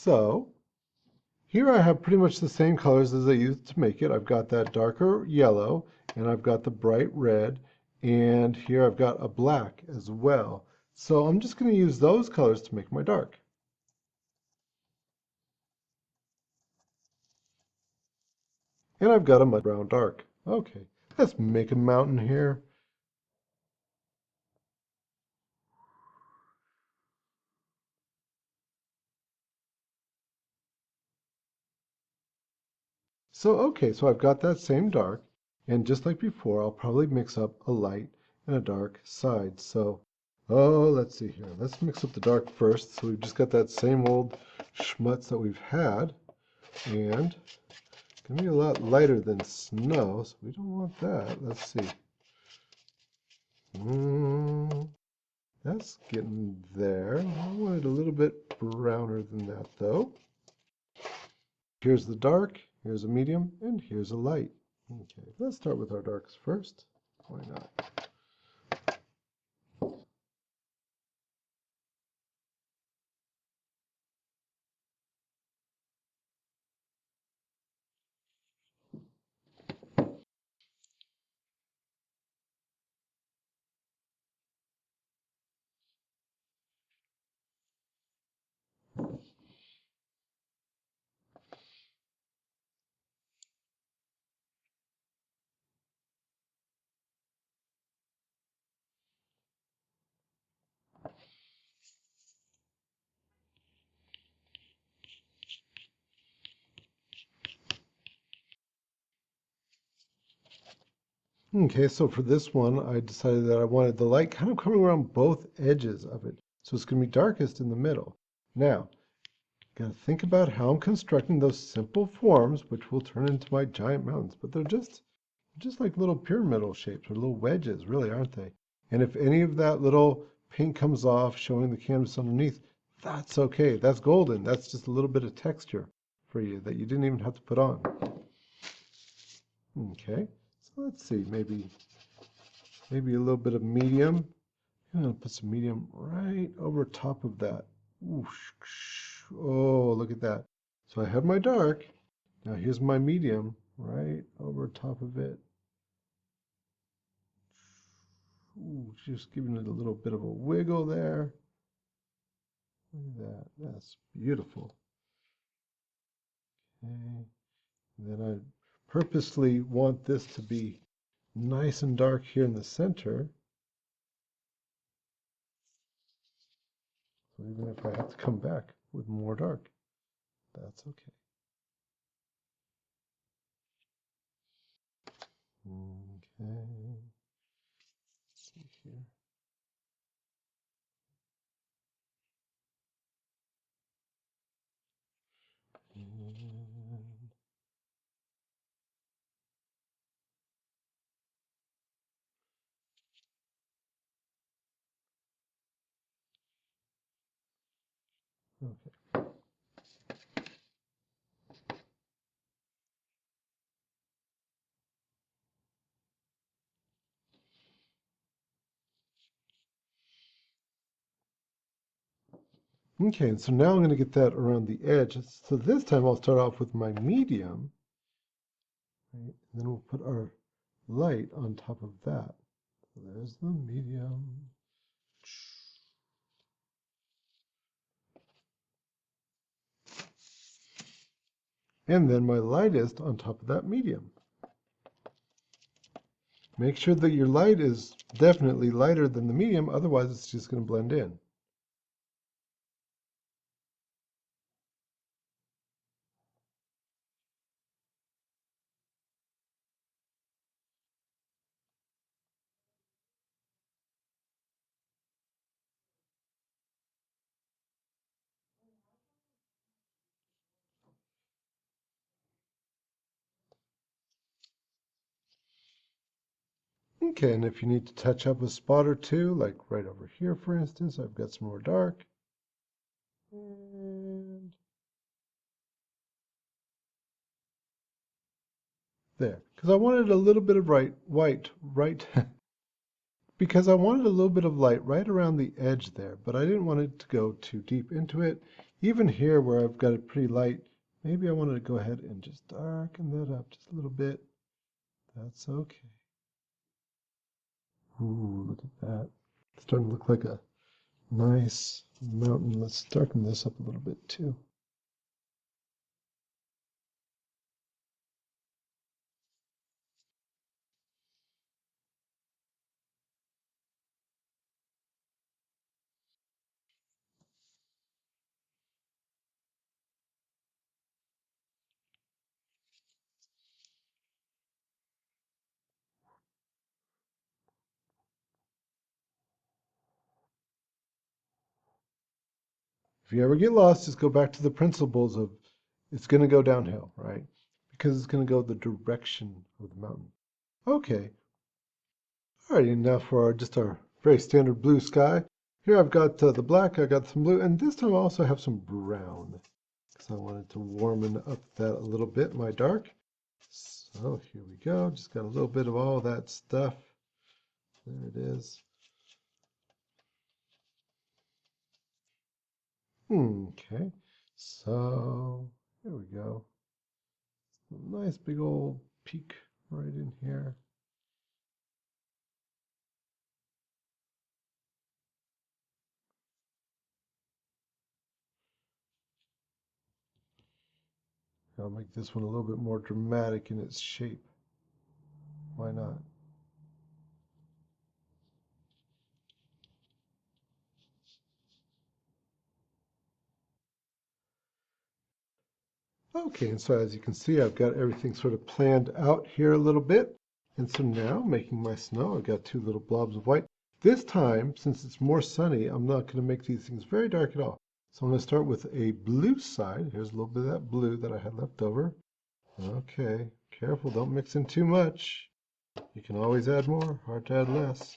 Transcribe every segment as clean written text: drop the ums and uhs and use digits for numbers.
So here I have pretty much the same colors as I used to make it. I've got that darker yellow, and I've got the bright red, and here I've got a black as well. So I'm just going to use those colors to make my dark. And I've got a mud brown dark. Okay, let's make a mountain here. So I've got that same dark, and just like before, I'll probably mix up a light and a dark side. Let's see here. Let's mix up the dark first. So we've just got that same old schmutz that we've had, and it's gonna be a lot lighter than snow, so we don't want that. Let's see. That's getting there. I want it a little bit browner than that, though. Here's the dark, here's a medium, and here's a light. Okay, let's start with our darks first. Why not? Okay, so for this one, I decided that I wanted the light kind of coming around both edges of it. So it's going to be darkest in the middle. Now, got to think about how I'm constructing those simple forms, which will turn into my giant mountains. But they're just like little pyramidal shapes or little wedges, really, aren't they? And if any of that little paint comes off showing the canvas underneath, that's okay. That's golden. That's just a little bit of texture for you that you didn't even have to put on. Okay, so let's see, maybe a little bit of medium. I'm gonna put some medium right over top of that. Oosh, oh, look at that. So I have my dark. Now here's my medium right over top of it. Ooh, just giving it a little bit of a wiggle there. Look at that. That's beautiful. Okay. And then I purposely want this to be nice and dark here in the center. So even if I have to come back with more dark, that's okay. Okay. Let's see here. And okay. Okay, and so now I'm going to get that around the edge. So this time I'll start off with my medium, right? And then we'll put our light on top of that. So there's the medium. And then my lightest on top of that medium. Make sure that your light is definitely lighter than the medium, otherwise it's just going to blend in. Okay, and if you need to touch up a spot or two, like right over here, for instance, I've got some more dark. And there, because I wanted a little bit of because I wanted a little bit of light right around the edge there, but I didn't want it to go too deep into it. Even here where I've got it pretty light, maybe I wanted to go ahead and just darken that up just a little bit. That's okay. Ooh, look at that. It's starting to look like a nice mountain. Let's darken this up a little bit too. If you ever get lost, just go back to the principles of it's going to go downhill, right? Because it's going to go the direction of the mountain. Okay. Alrighty, now for just our very standard blue sky. Here I've got the black, I got some blue, and this time I also have some brown. Because I wanted to warm up that a little bit, my dark. So here we go, just got a little bit of all that stuff. There it is. Okay, so here we go. A nice big old peak right in here. I'll make this one a little bit more dramatic in its shape. Why not? Okay, and so as you can see, I've got everything sort of planned out here a little bit. And so now, making my snow, I've got two little blobs of white. This time, since it's more sunny, I'm not going to make these things very dark at all. So I'm going to start with a blue side. Here's a little bit of that blue that I had left over. Okay, careful, don't mix in too much. You can always add more, hard to add less.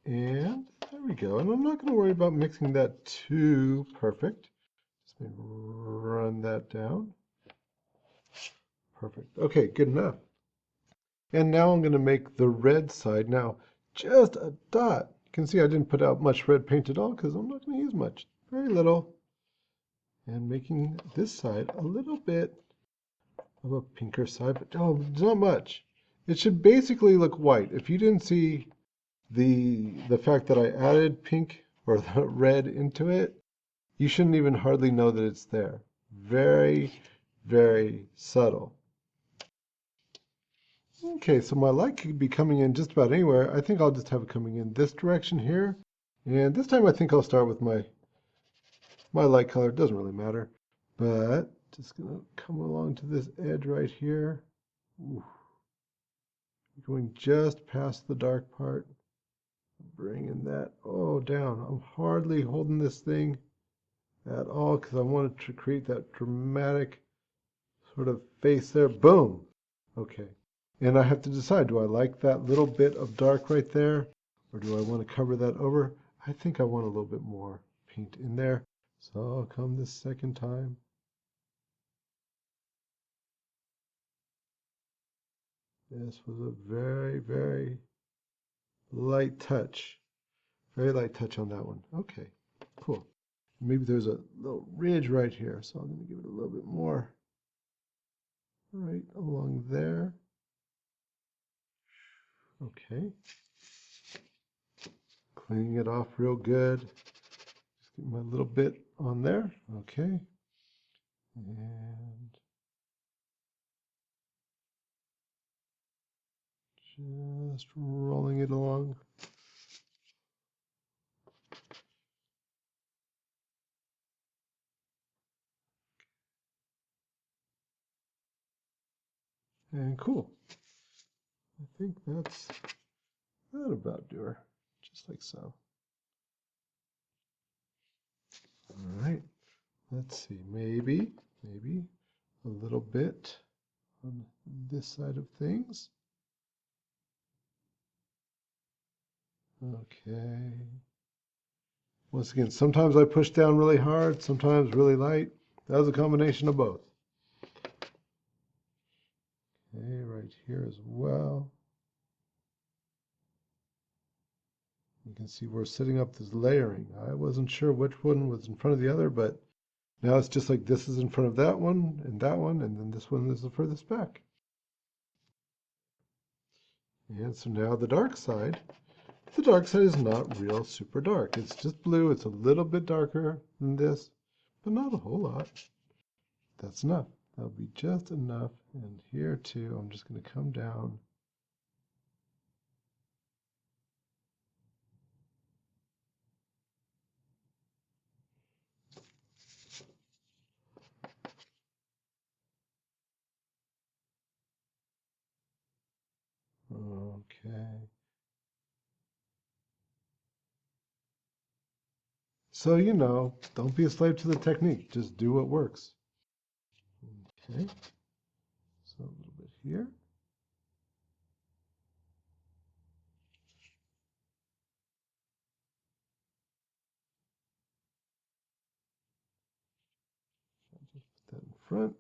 And there we go. And I'm not going to worry about mixing that too perfect. Just maybe run that down. Perfect. Okay, good enough. And now I'm going to make the red side. Now, just a dot. You can see I didn't put out much red paint at all because I'm not going to use much. Very little. And making this side a little bit of a pinker side, but oh, not much. It should basically look white. If you didn't see the fact that I added pink or the red into it, you shouldn't even hardly know that it's there. Very, very subtle. Okay, so my light could be coming in just about anywhere. I think I'll just have it coming in this direction here. And this time I think I'll start with my light color. It doesn't really matter. But just gonna come along to this edge right here. Ooh. Going just past the dark part. Bringing that, down. I'm hardly holding this thing at all because I wanted to create that dramatic sort of face there. Boom. Okay. And I have to decide, do I like that little bit of dark right there? Or do I want to cover that over? I think I want a little bit more paint in there. So I'll come this second time. This was a very, very light touch. Very light touch on that one. Okay, cool. Maybe there's a little ridge right here, so I'm going to give it a little bit more right along there. Okay. Cleaning it off real good. Just get my little bit on there. Okay. And just rolling it along. And cool. I think that about do her. Just like so. All right. Let's see. Maybe a little bit on this side of things. Okay. Once again, sometimes I push down really hard, sometimes really light. That was a combination of both. Okay, right here as well. You can see we're setting up this layering. I wasn't sure which one was in front of the other, but now it's just like this is in front of that one, and then this one is the furthest back. And so now the dark side is not real super dark. It's just blue. It's a little bit darker than this, but not a whole lot. That's enough. That'll be just enough. And here too, I'm just going to come down. Okay. So, don't be a slave to the technique. Just do what works. Okay. So a little bit here. I'll just put that in front.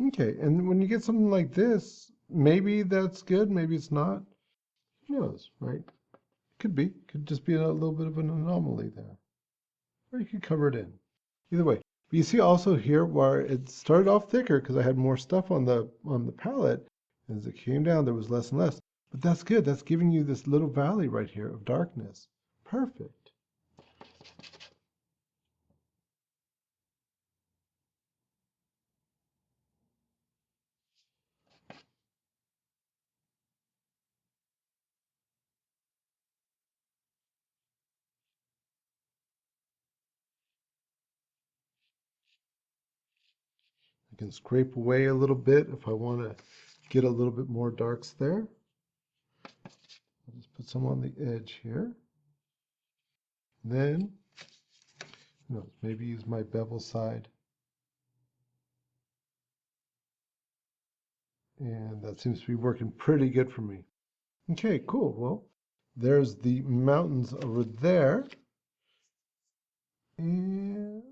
Okay, and when you get something like this, maybe that's good, maybe it's not. Who knows, right? Could be. Could just be a little bit of an anomaly there. Or you could cover it in. Either way. But you see also here where it started off thicker because I had more stuff on the palette. As it came down, there was less and less. But that's good. That's giving you this little valley right here of darkness. Perfect. I can scrape away a little bit if I want to get a little bit more darks there. I'll just put some on the edge here. Then, maybe use my bevel side. And that seems to be working pretty good for me. Okay, cool. Well, there's the mountains over there. And